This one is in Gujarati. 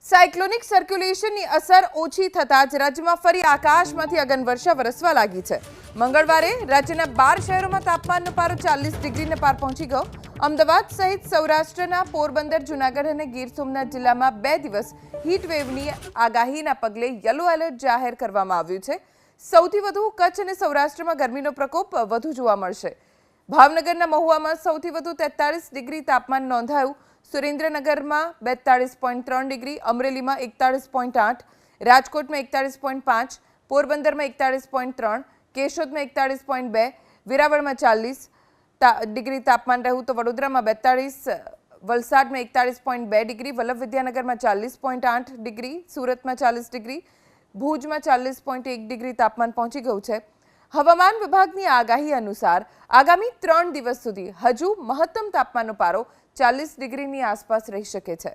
સાયક્લોનિક સર્ક્યુલેશનની અસર ઓછી થતાં જ રાજ્યમાં ફરી આકાશમાંથી અગનવર્ષા વરસવા લાગી છે। મંગળવારે રાજ્યના 12 શહેરોમાં તાપમાનનો પારો 40 ડિગ્રીને પાર પહોંચી ગયો। અમદાવાદ સહિત સૌરાષ્ટ્રના પોરબંદર, જૂનાગઢ અને ગીર સોમનાથ જિલ્લામાં 2 દિવસ હીટવેવની આગાહીના પગલે યલો એલર્ટ જાહેર કરવામાં આવ્યું છે। સૌથી વધુ કચ્છ અને સૌરાષ્ટ્રમાં ગરમીનો પ્રકોપ વધુ જોવા મળશે। ભાવનગરના મહુવામાં સૌથી વધુ 43 ડિગ્રી તાપમાન નોંધાયું। સુરેન્દ્રનગરમાં 42.3 ડિગ્રી, અમરેલીમાં 41.8, રાજકોટમાં 41.5, પોરબંદરમાં 41.3, કેશોદમાં 41.2, વેરાવળમાં 40 ડિગ્રી તાપમાન રહ્યું તો વડોદરામાં 42, વલસાડમાં 41.2 ડિગ્રી, વલ્લભ વિદ્યાનગરમાં 40.8 ડિગ્રી, સુરતમાં 40 ડિગ્રી, ભુજમાં 40.1 ડિગ્રી તાપમાન પહોંચી ગયું છે। હવામાન વિભાગની આગાહી અનુસાર આગામી 3 દિવસ સુધી હજુ મહત્તમ તાપમાનનો પારો 40 ડિગ્રીની આસપાસ રહી શકે છે।